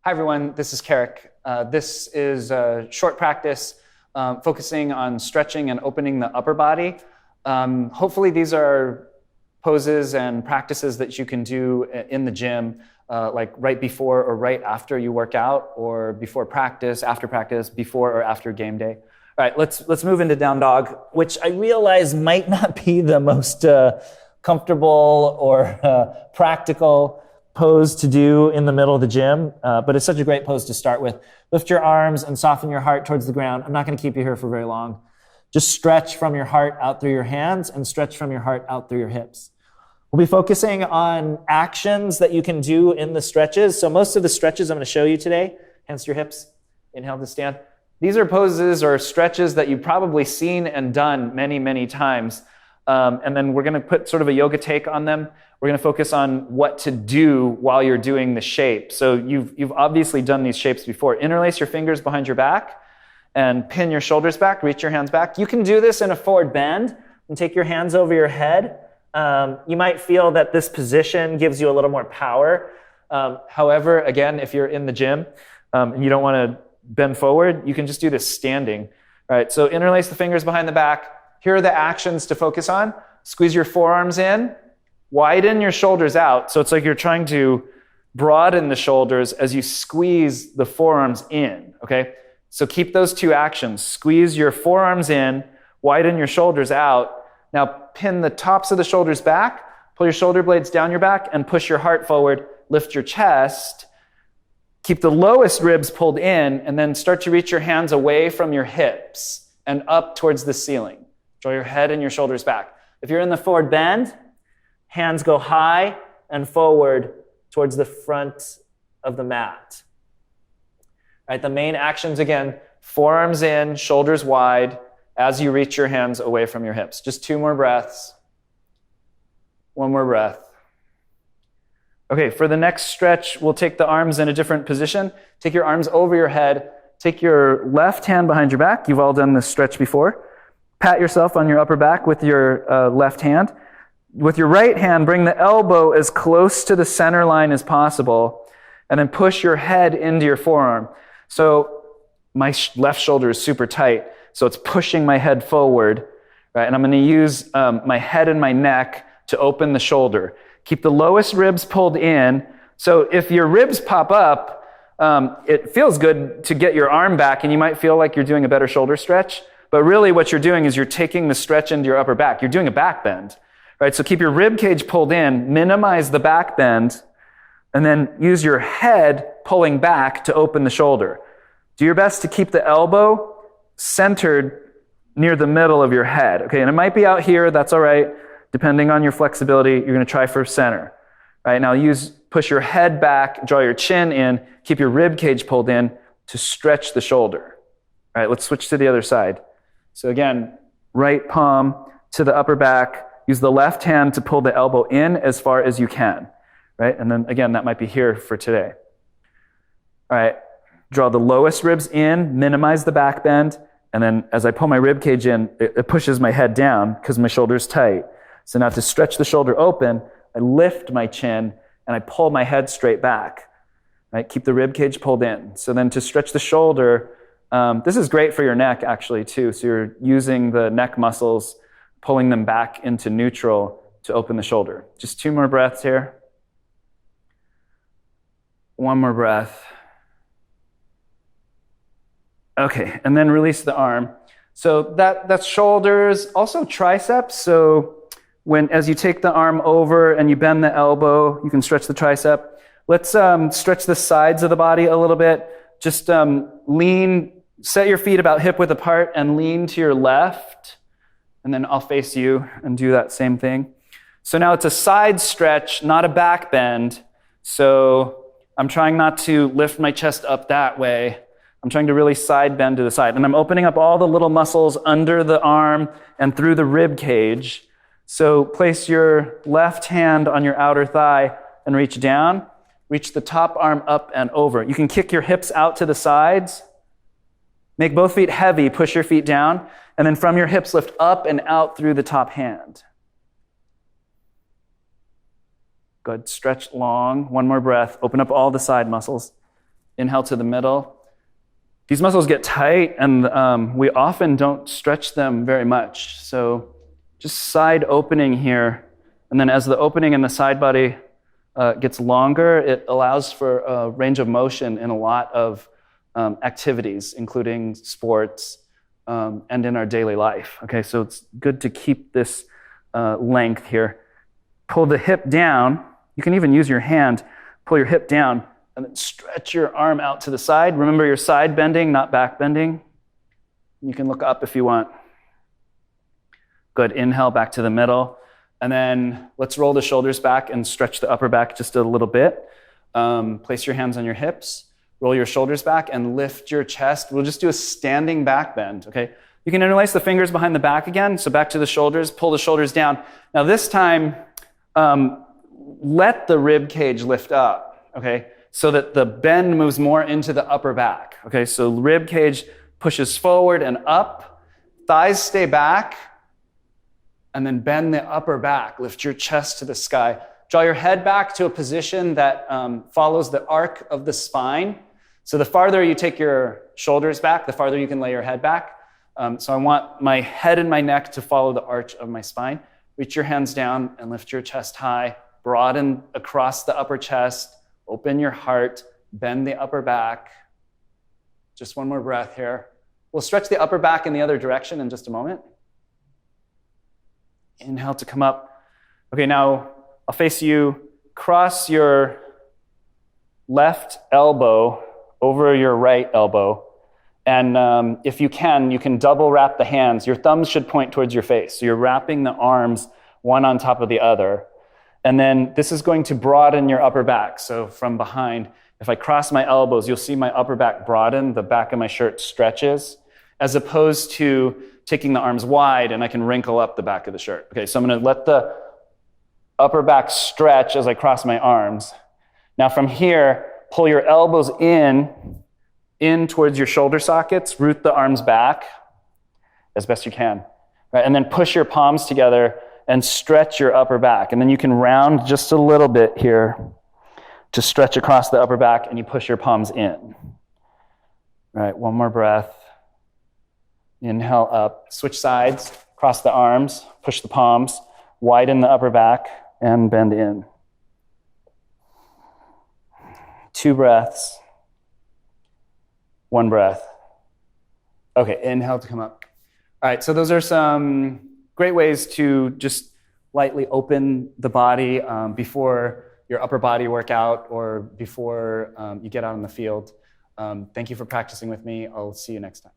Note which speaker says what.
Speaker 1: Hi everyone, this is Keric. This is a short practice focusing on stretching and opening the upper body. Hopefully these are poses and practices that you can do in the gym, like right before or right after you work out, or before practice, after practice, before or after game day. All right, let's move into down dog, which I realize might not be the most comfortable or practical pose to do in the middle of the gym, but it's such a great pose to start with. Lift your arms and soften your heart towards the ground. I'm not going to keep you here for very long. Just stretch from your heart out through your hands and stretch from your heart out through your hips. We'll be focusing on actions that you can do in the stretches. So most of the stretches I'm going to show you today, hands to your hips, inhale to stand. These are poses or stretches that you've probably seen and done many, many times. And then we're going to put sort of a yoga take on them. We're going to focus on what to do while you're doing the shape. So you've obviously done these shapes before. Interlace your fingers behind your back and pin your shoulders back, reach your hands back. You can do this in a forward bend and take your hands over your head. You might feel that this position gives you a little more power. However, again, if you're in the gym and you don't want to bend forward, you can just do this standing. All right, so interlace the fingers behind the back. Here are the actions to focus on. Squeeze your forearms in, widen your shoulders out. So it's like you're trying to broaden the shoulders as you squeeze the forearms in, okay? So keep those two actions. Squeeze your forearms in, widen your shoulders out. Now pin the tops of the shoulders back, pull your shoulder blades down your back, and push your heart forward, lift your chest. Keep the lowest ribs pulled in, and then start to reach your hands away from your hips and up towards the ceiling. Draw your head and your shoulders back. If you're in the forward bend, hands go high and forward towards the front of the mat. All right, the main actions again, forearms in, shoulders wide, as you reach your hands away from your hips. Just 2 more breaths. 1 more breath. Okay, for the next stretch, we'll take the arms in a different position. Take your arms over your head. Take your left hand behind your back. You've all done this stretch before. Pat yourself on your upper back with your left hand. With your right hand, bring the elbow as close to the center line as possible, and then push your head into your forearm. So my left shoulder is super tight, so it's pushing my head forward, right? And I'm going to use my head and my neck to open the shoulder. Keep the lowest ribs pulled in. So if your ribs pop up, it feels good to get your arm back, and you might feel like you're doing a better shoulder stretch. But really what you're doing is you're taking the stretch into your upper back. You're doing a back bend, right? So keep your rib cage pulled in, minimize the back bend, and then use your head pulling back to open the shoulder. Do your best to keep the elbow centered near the middle of your head, okay? And it might be out here, that's all right. Depending on your flexibility, you're going to try for center, right? Now push your head back, draw your chin in, keep your rib cage pulled in to stretch the shoulder. All right, let's switch to the other side. So again, right palm to the upper back. Use the left hand to pull the elbow in as far as you can, right? And then again, that might be here for today. All right, draw the lowest ribs in, minimize the back bend, and then as I pull my rib cage in, it pushes my head down because my shoulder's tight. So now to stretch the shoulder open, I lift my chin and I pull my head straight back, right? Keep the rib cage pulled in. So then to stretch the shoulder, this is great for your neck actually too. So you're using the neck muscles, pulling them back into neutral to open the shoulder. Just 2 more breaths here. 1 more breath. Okay, and then release the arm. So that's shoulders, also triceps. So as you take the arm over and you bend the elbow, you can stretch the tricep. Let's stretch the sides of the body a little bit. Just set your feet about hip width apart and lean to your left. And then I'll face you and do that same thing. So now it's a side stretch, not a back bend. So I'm trying not to lift my chest up that way. I'm trying to really side bend to the side. And I'm opening up all the little muscles under the arm and through the rib cage. So place your left hand on your outer thigh and reach down. Reach the top arm up and over. You can kick your hips out to the sides. Make both feet heavy, push your feet down, and then from your hips lift up and out through the top hand. Good, stretch long. 1 more breath. Open up all the side muscles. Inhale to the middle. These muscles get tight, and we often don't stretch them very much. So just side opening here. And then as the opening in the side body gets longer, it allows for a range of motion in a lot of activities, including sports and in our daily life. Okay, so it's good to keep this length here. Pull the hip down. You can even use your hand. Pull your hip down and then stretch your arm out to the side. Remember, you're side bending, not back bending. You can look up if you want. Good. Inhale back to the middle. And then let's roll the shoulders back and stretch the upper back just a little bit. Place your hands on your hips. Roll your shoulders back and lift your chest. We'll just do a standing back bend, okay? You can interlace the fingers behind the back again. So back to the shoulders, pull the shoulders down. Now this time, let the rib cage lift up, okay? So that the bend moves more into the upper back, okay? So rib cage pushes forward and up. Thighs stay back. And then bend the upper back. Lift your chest to the sky. Draw your head back to a position that follows the arc of the spine. So the farther you take your shoulders back, the farther you can lay your head back. So I want my head and my neck to follow the arch of my spine. Reach your hands down and lift your chest high. Broaden across the upper chest. Open your heart. Bend the upper back. Just one more breath here. We'll stretch the upper back in the other direction in just a moment. Inhale to come up. Okay, now I'll face you. Cross your left elbow over your right elbow. And if you can double wrap the hands. Your thumbs should point towards your face. So you're wrapping the arms one on top of the other. And then this is going to broaden your upper back. So from behind, if I cross my elbows, you'll see my upper back broaden. The back of my shirt stretches, as opposed to taking the arms wide and I can wrinkle up the back of the shirt. Okay, so I'm going to let the upper back stretch as I cross my arms. Now from here, pull your elbows in towards your shoulder sockets, root the arms back as best you can. Right, and then push your palms together and stretch your upper back. And then you can round just a little bit here to stretch across the upper back, and you push your palms in. All right, one more breath. Inhale up, switch sides, cross the arms, push the palms, widen the upper back, and bend in. 2 breaths. 1 breath. Okay, inhale to come up. All right, so those are some great ways to just lightly open the body before your upper body workout or before you get out in the field. Thank you for practicing with me. I'll see you next time.